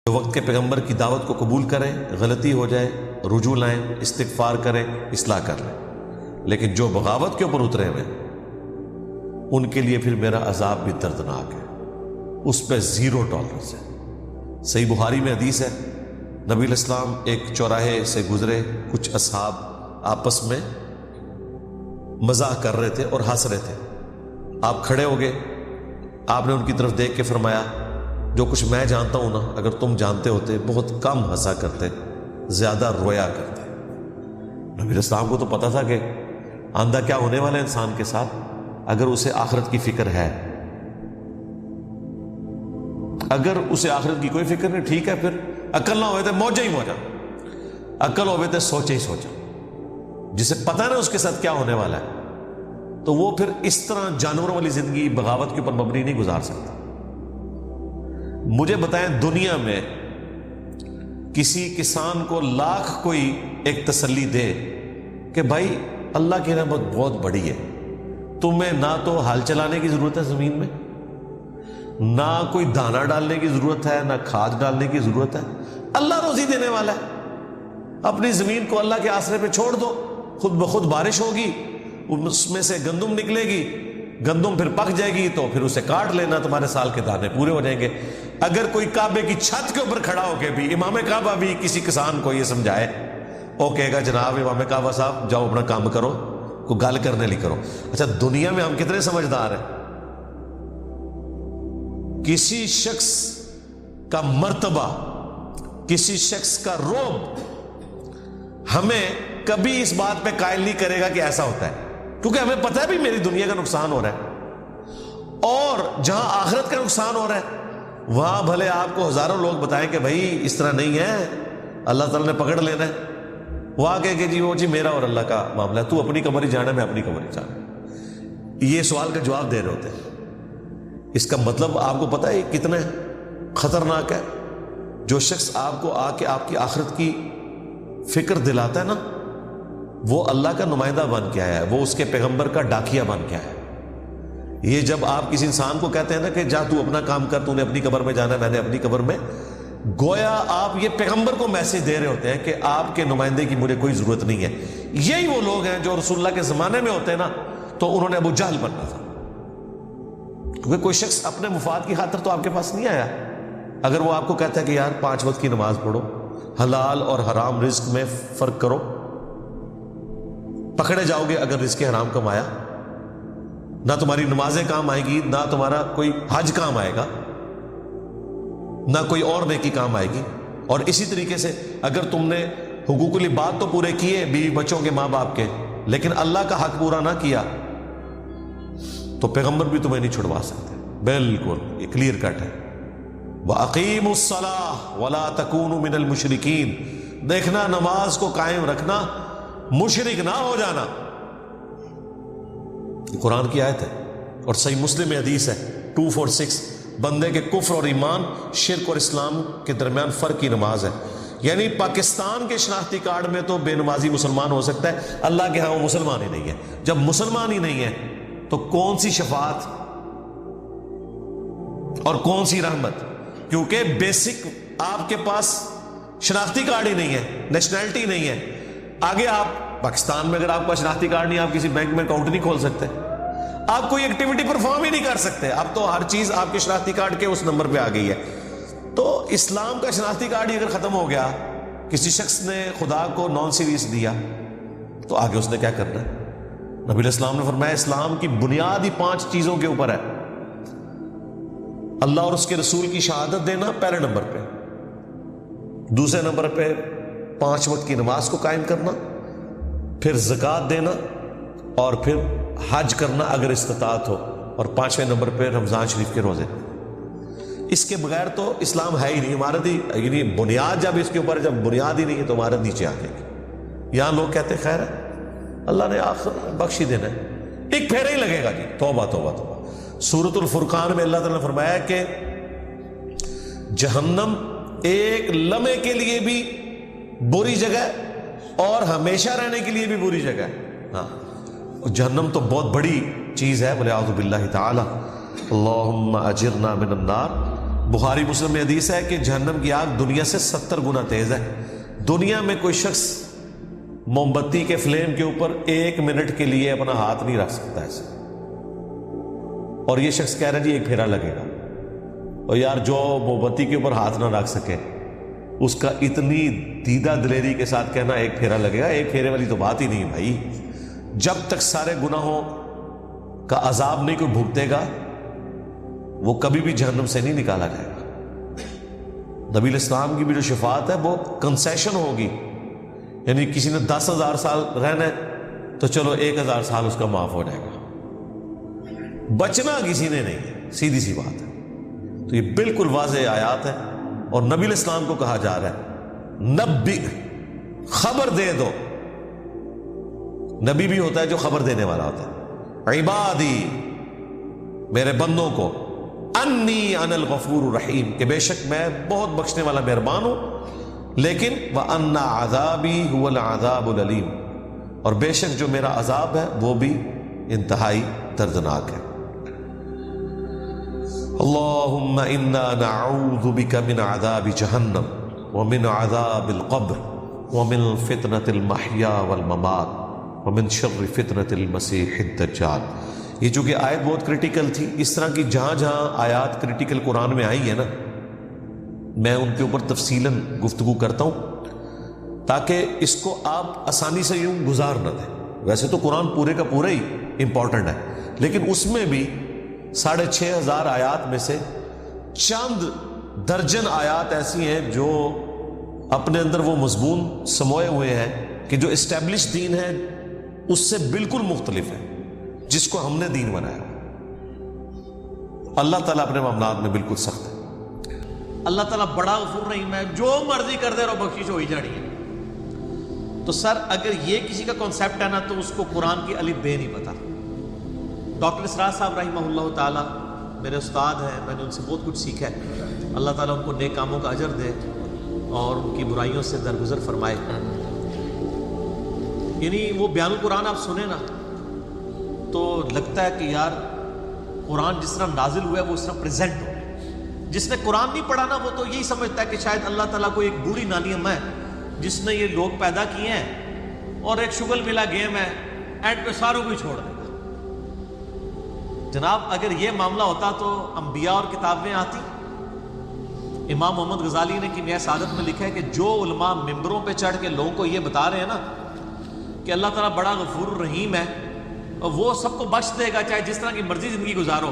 جو وقت کے پیغمبر کی دعوت کو قبول کریں، غلطی ہو جائے رجوع لائیں، استغفار کریں، اصلاح کر لیں، لیکن جو بغاوت کے اوپر اترے ہوئے ان کے لیے پھر میرا عذاب بھی دردناک ہے، اس پہ زیرو ٹالرنس ہے۔ صحیح بخاری میں حدیث ہے، نبی علیہ السلام ایک چوراہے سے گزرے، کچھ اصحاب آپس میں مزاح کر رہے تھے اور ہنس رہے تھے، آپ کھڑے ہو گئے، آپ نے ان کی طرف دیکھ کے فرمایا جو کچھ میں جانتا ہوں نا، اگر تم جانتے ہوتے بہت کم ہنسا کرتے، زیادہ رویا کرتے۔ نبی علیہ السلام کو تو پتا تھا کہ آندہ کیا ہونے والا ہے انسان کے ساتھ، اگر اسے آخرت کی فکر ہے، اگر اسے آخرت کی کوئی فکر نہیں، ٹھیک ہے، پھر عقل نہ ہوئے تھے موجہ ہی موجہ، عقل ہوئے تھے سوچے ہی سوچا، جسے پتہ نا اس کے ساتھ کیا ہونے والا ہے، تو وہ پھر اس طرح جانوروں والی زندگی بغاوت کے اوپر مبنی نہیں گزار سکتا۔ مجھے بتائیں دنیا میں کسی کسان کو لاکھ کوئی ایک تسلی دے کہ بھائی اللہ کی رحمت بہت بڑی ہے، تمہیں نہ تو ہل چلانے کی ضرورت ہے زمین میں، نہ کوئی دانہ ڈالنے کی ضرورت ہے، نہ کھاد ڈالنے کی ضرورت ہے، اللہ روزی دینے والا ہے، اپنی زمین کو اللہ کے آسرے پہ چھوڑ دو، خود بخود بارش ہوگی، اس میں سے گندم نکلے گی، گندم پھر پک جائے گی تو پھر اسے کاٹ لینا، تمہارے سال کے دانے پورے ہو جائیں گے۔ اگر کوئی کعبے کی چھت کے اوپر کھڑا ہو کے بھی امام کعبہ بھی کسی کسان کو یہ سمجھائے، وہ کہے گا جناب امام کعبہ صاحب جاؤ اپنا کام کرو، کوئی گل کرنے لی کرو۔ اچھا دنیا میں ہم کتنے سمجھدار ہیں، کسی شخص کا مرتبہ، کسی شخص کا رعب ہمیں کبھی اس بات پہ قائل نہیں کرے گا کہ ایسا ہوتا ہے، کیونکہ ہمیں پتہ ہے بھی میری دنیا کا نقصان ہو رہا ہے، اور جہاں آخرت کا نقصان ہو رہا ہے وہاں بھلے آپ کو ہزاروں لوگ بتائیں کہ بھائی اس طرح نہیں ہے، اللہ تعالیٰ نے پکڑ لینا ہے، وہ آگے کہ جی وہ جی میرا اور اللہ کا معاملہ ہے، تو اپنی کمر ہی جانا، میں اپنی کمر ہی جانا، یہ سوال کا جواب دے رہے ہوتے ہیں۔ اس کا مطلب آپ کو پتہ ہے کتنا خطرناک ہے؟ جو شخص آپ کو آ کے آپ کی آخرت کی فکر دلاتا ہے نا، وہ اللہ کا نمائندہ بن کے آیا ہے، وہ اس کے پیغمبر کا ڈاکیا بن کے آیا ہے۔ یہ جب آپ کسی انسان کو کہتے ہیں نا کہ جا تو اپنا کام کر، تو نے اپنی قبر میں جانا ہے، میں نے اپنی قبر میں، گویا آپ یہ پیغمبر کو میسج دے رہے ہوتے ہیں کہ آپ کے نمائندے کی مجھے کوئی ضرورت نہیں ہے۔ یہی وہ لوگ ہیں جو رسول اللہ کے زمانے میں ہوتے ہیں نا تو انہوں نے ابو جہل بننا تھا، کیونکہ کوئی شخص اپنے مفاد کی خاطر تو آپ کے پاس نہیں آیا۔ اگر وہ آپ کو کہتا ہے کہ یار 5 وقت کی نماز پڑھو، حلال اور حرام رزق میں فرق کرو، پکڑے جاؤ گے اگر رزق حرام کمایا، نہ تمہاری نمازیں کام آئے گی، نہ تمہارا کوئی حج کام آئے گا، نہ کوئی اور نیکی کام آئے گی۔ اور اسی طریقے سے اگر تم نے حقوق العباد تو پورے کیے بیوی بچوں کے، ماں باپ کے، لیکن اللہ کا حق پورا نہ کیا تو پیغمبر بھی تمہیں نہیں چھڑوا سکتے۔ بالکل یہ کلیئر کٹ ہے۔ وَأَقِيمُوا الصَّلَاةَ وَلَا تَكُونُوا مِنَ الْمُشْرِكِينَ، دیکھنا نماز کو قائم رکھنا، مشرک نہ ہو جانا۔ یہ قرآن کی آیت ہے، اور صحیح مسلم میں حدیث ہے 246، بندے کے کفر اور ایمان، شرک اور اسلام کے درمیان فرق کی نماز ہے۔ یعنی پاکستان کے شناختی کارڈ میں تو بے نمازی مسلمان ہو سکتا ہے، اللہ کے ہاں وہ مسلمان ہی نہیں ہے۔ جب مسلمان ہی نہیں ہے تو کون سی شفاعت اور کون سی رحمت؟ کیونکہ بیسک آپ کے پاس شناختی کارڈ ہی نہیں ہے، نیشنلٹی نہیں ہے۔ آگے آپ پاکستان میں اگر آپ کا شناختی کارڈ نہیں، آپ کسی بینک میں اکاؤنٹ نہیں کھول سکتے، آپ کوئی ایکٹیویٹی پرفارم ہی نہیں کر سکتے، اب تو ہر چیز آپ کے شناختی کارڈ کے اس نمبر پہ آ گئی ہے۔ تو اسلام کا شناختی کارڈ ہی اگر ختم ہو گیا، کسی شخص نے خدا کو نان سیریس دیا، تو آگے اس نے کیا کرنا ہے؟ نبی علیہ السلام نے فرمایا اسلام کی بنیاد ہی 5 چیزوں کے اوپر ہے۔ اللہ اور اس کے رسول کی شہادت دینا پہلے نمبر پہ، دوسرے نمبر پہ 5 وقت کی نماز کو قائم کرنا، پھر زکوٰۃ دینا، اور پھر حج کرنا اگر استطاعت ہو، اور 5ویں نمبر پہ رمضان شریف کے روزے۔ اس کے بغیر تو اسلام ہے ہی نہیں، عمارت ہی، یعنی بنیاد جب اس کے اوپر، جب بنیاد ہی نہیں ہے تو عمارت نیچے آ جائے گی۔ یہاں لوگ کہتے خیر ہے اللہ نے آخر بخش ہی دینا ہے، ایک پھیرا ہی لگے گا جی، توبہ توبہ توبہ۔ سورۃ الفرقان میں اللہ تعالیٰ نے فرمایا کہ جہنم ایک لمحے کے لیے بھی بری جگہ ہے اور ہمیشہ رہنے کے لیے بھی بری جگہ ہے۔ ہاں جہنم تو بہت بڑی چیز ہے، بولے اعوذ باللہ تعالی، اللہم اجرنا من النار بخاری مسلم میں حدیث ہے کہ جہنم کی آگ دنیا سے 70 گنا تیز ہے. دنیا میں کوئی شخص موم بتی کے فلیم کے اوپر 1 منٹ کے لیے اپنا ہاتھ نہیں رکھ سکتا ایسے. اور یہ شخص کہہ رہا ہے جی 1 پھیرا لگے گا. اور یار جو موم بتی کے اوپر ہاتھ نہ رکھ سکے اس کا اتنی دیدہ دلیری کے ساتھ کہنا 1 پھیرا لگے گا، 1 پھیرے والی تو بات ہی نہیں ہے بھائی. جب تک سارے گناہوں کا عذاب نہیں کوئی بھگتے گا وہ کبھی بھی جہنم سے نہیں نکالا جائے گا. نبی الاسلام کی بھی جو شفاعت ہے وہ کنسیشن ہوگی، یعنی کسی نے 10,000 سال رہنا ہے تو چلو 1,000 سال اس کا معاف ہو جائے گا، بچنا کسی نے نہیں. سیدھی سی بات ہے. تو یہ بالکل واضح آیات ہے اور نبی الاسلام کو کہا جا رہا ہے نبی، خبر دے دو. نبی بھی ہوتا ہے جو خبر دینے والا ہوتا ہے. عبادی، میرے بندوں کو، انی انا الغفور الرحیم، کہ بے شک میں بہت بخشنے والا مہربان ہوں، لیکن وَأَنَّ عَذَابِي هُوَ الْعَذَابُ الْأَلِيمُ، اور بے شک جو میرا عذاب ہے وہ بھی انتہائی دردناک ہے. اللہم انا نعوذ بک من عذاب جہنم ومن عذاب القبر ومن فتنة المحیا والممات ومن شر فتنة المسیح الدجال. یہ چونکہ آیت بہت کریٹیکل تھی، اس طرح کی جہاں جہاں آیات کریٹیکل قرآن میں آئی ہیں نا، میں ان کے اوپر تفصیلاً گفتگو کرتا ہوں تاکہ اس کو آپ آسانی سے یوں گزار نہ دیں. ویسے تو قرآن پورے کا پورا ہی امپورٹنٹ ہے، لیکن اس میں بھی 6,500 آیات میں سے چند درجن آیات ایسی ہیں جو اپنے اندر وہ مضمون سموئے ہوئے ہیں کہ جو اسٹیبلش دین ہے اس سے بالکل مختلف ہے، جس کو ہم نے دین بنایا. اللہ تعالیٰ اپنے معاملات میں بالکل سخت ہے. اللہ تعالیٰ بڑا غفور رحیم ہے، جو مرضی کر دے رہو بخشش ہو ہی جانی ہے. تو سر اگر یہ کسی کا کانسیپٹ ہے نا تو اس کو قرآن کی الف بے نہیں پتا. ڈاکٹر اسرار صاحب رحمہ اللہ تعالیٰ میرے استاد ہیں، میں نے ان سے بہت کچھ سیکھا ہے. اللہ تعالیٰ ان کو نیک کاموں کا اجر دے اور ان کی برائیوں سے درگزر فرمائے. یعنی وہ بیان القرآن آپ سنیں نا تو لگتا ہے کہ یار قرآن جس طرح نازل ہوا ہے وہ اس طرح پریزنٹ ہو. جس نے قرآن نہیں پڑھا نا وہ تو یہی سمجھتا ہے کہ شاید اللہ تعالیٰ کو ایک بوڑھی نانی اماں ہے جس نے یہ لوگ پیدا کیے ہیں اور ایک شغل ملا گیم ہے، اینڈ پہ ساروں کو ہی چھوڑ دے گا. جناب اگر یہ معاملہ ہوتا تو انبیاء اور کتابیں آتی. امام محمد غزالی نے کیمیائے سعادت میں لکھا ہے کہ جو علماء ممبروں پہ چڑھ کے لوگوں کو یہ بتا رہے ہیں نا کہ اللہ تعالیٰ بڑا غفور الرحیم ہے اور وہ سب کو بخش دے گا چاہے جس طرح کی مرضی زندگی گزارو،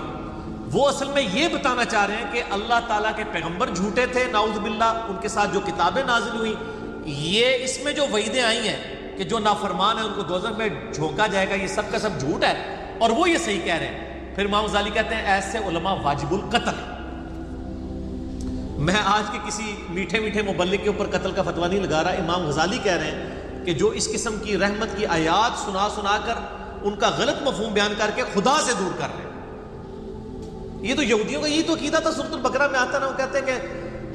وہ اصل میں یہ بتانا چاہ رہے ہیں کہ اللہ تعالیٰ کے پیغمبر جھوٹے تھے نعوذ باللہ، ان کے ساتھ جو کتابیں نازل ہوئی، یہ اس میں جو وعیدیں آئی ہیں کہ جو نافرمان ہیں ان کو دوزخ میں جھونکا جائے گا، یہ سب کا سب جھوٹ ہے اور وہ یہ صحیح کہہ رہے ہیں. پھر امام غزالی کہتے ہیں ایسے علماء واجب القتل. میں آج کے کسی میٹھے میٹھے مبلغ کے اوپر قتل کا فتویٰ نہیں لگا رہا. امام غزالی کہہ رہے ہیں کہ جو اس قسم کی رحمت کی آیات سنا سنا کر ان کا غلط مفہوم بیان کر کے خدا سے دور کر رہے ہیں. یہ تو یہودیوں کا یہی تو عقیدہ تھا. سورۃ البقرہ میں آتا نا، وہ کہتے ہیں کہ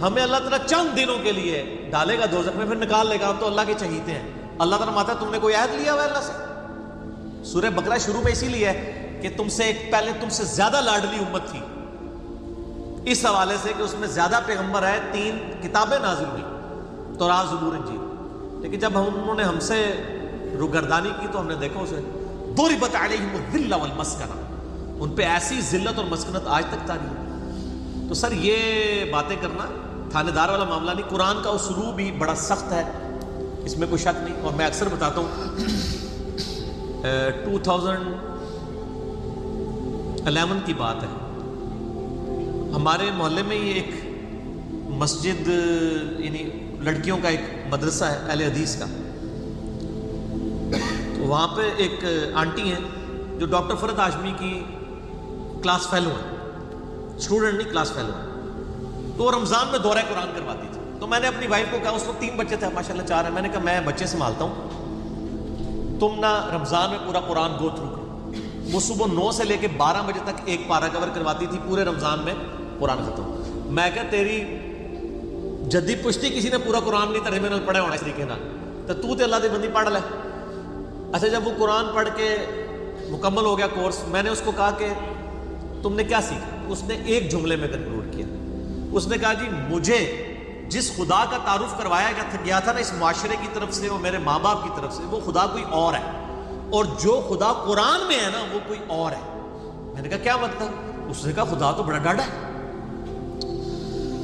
ہمیں اللہ تعالیٰ چند دنوں کے لیے ڈالے گا دوزخ میں، پھر نکال لے گا، ہم تو اللہ کے چہیتے ہیں. اللہ تعالیٰ ماتا تم نے کوئی عہد لیا ہوا ہے اللہ سے؟ سورہ بقرہ شروع میں اسی لیے ہے کہ تم سے ایک پہلے تم سے زیادہ لاڈلی امت تھی، اس حوالے سے کہ اس میں زیادہ پیغمبر ہے، 3 کتابیں نازل ہوئی، تورات، زبور، انجیل. لیکن جب انہوں نے ہم سے روگردانی کی تو ہم نے دیکھا اسے ضربت علیہم الذلہ والمسکنہ، ان پہ ایسی ذلت اور مسکنت آج تک تاری ہے. تو سر یہ باتیں کرنا تھانے دار والا معاملہ نہیں. قرآن کا اسلوب بھی بڑا سخت ہے، اس میں کوئی شک نہیں. اور میں اکثر بتاتا ہوں 2011 کی بات ہے، ہمارے محلے میں یہ ایک مسجد، یعنی لڑکیوں کا ایک مدرسہ ہے اہل حدیث کا. تو وہاں پہ ایک آنٹی ہیں جو ڈاکٹر فرحت ہاشمی کی کلاس فیلو ہیں، اسٹوڈنٹ نہیں کلاس فیلو ہیں. تو وہ رمضان میں دورہ قرآن کرواتی تھی. تو میں نے اپنی وائف کو کہا، اس وقت 3 بچے تھے ماشاءاللہ 4 ہیں، میں نے کہا میں بچے سنبھالتا ہوں، تم نہ رمضان میں پورا قرآن گو تھرو کرو. وہ صبح 9 سے لے کے 12 بجے تک ایک پارہ کور کرواتی تھی، پورے رمضان میں قرآن ختم. میں کہا تیری جدی پشتی کسی نے پورا قرآن نہیں ترجمے نال پڑھا ہونا اس طریقے نال، تو تے اللہ دی بندی پڑھ لے. اچھا جب وہ قرآن پڑھ کے مکمل ہو گیا کورس، میں نے اس کو کہا کہ تم نے کیا سیکھا؟ اس نے ایک جملے میں کنکلوڈ کیا، اس نے کہا جی مجھے جس خدا کا تعارف کروایا گیا تھا نا اس معاشرے کی طرف سے اور میرے ماں باپ کی طرف سے، وہ خدا کوئی اور ہے، اور جو خدا قرآن میں ہے نا وہ کوئی اور ہے۔ میں نے کہا کیا مطلب؟ اس نے کہا خدا تو بڑا ڈاڈا ہے۔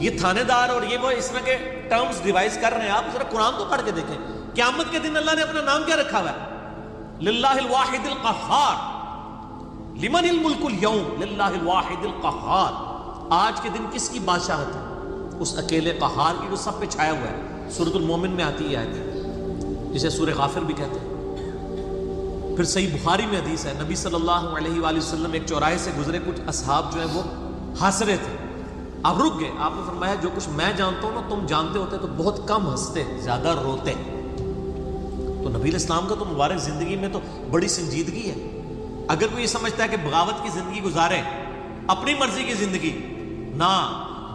یہ تھانے دار اور یہ وہ اس طرح کے ٹرمز ڈیوائز کر رہے ہیں، آپ ذرا قرآن تو پڑھ کے دیکھیں۔ قیامت کے دن اللہ نے اپنا نام کیا رکھا ہوا ہے؟ للہ الواحد القہار، لمن الملک اليوم، للہ الواحد القہار۔ آج کے دن کس کی بادشاہت ہے؟ اس اکیلے قہار کی جو سب پہ چھایا ہوا ہے۔ سورۃ المومن میں آتی ہے آیت، جسے سورہ غافر بھی کہتے ہیں۔ پھر صحیح بخاری میں حدیث ہے، نبی صلی اللہ علیہ وآلہ وسلم ایک چوراہے سے گزرے، کچھ اصحاب جو ہیں وہ ہنس رہے تھے، آپ رک گئے۔ آپ نے فرمایا جو کچھ میں جانتا ہوں نا تم جانتے ہوتے تو بہت کم ہنستے، زیادہ روتے۔ تو نبی علیہ السلام کا تو مبارک زندگی میں تو بڑی سنجیدگی ہے۔ اگر کوئی یہ سمجھتا ہے کہ بغاوت کی زندگی گزارے، اپنی مرضی کی زندگی، نہ،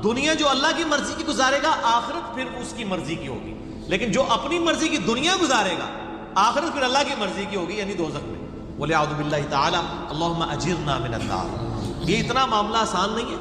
دنیا جو اللہ کی مرضی کی گزارے گا آخرت پھر اس کی مرضی کی ہوگی، لیکن جو اپنی مرضی کی دنیا گزارے گا آخرت پھر اللہ کی مرضی کی ہوگی، یعنی دوزخ میں۔ وَلِعَوْذُ بِاللَّهِ تَعَالَى اللَّهُمَّ أَجِرْنَا مِنَ النَّارِ۔ یہ اتنا معاملہ آسان نہیں ہے۔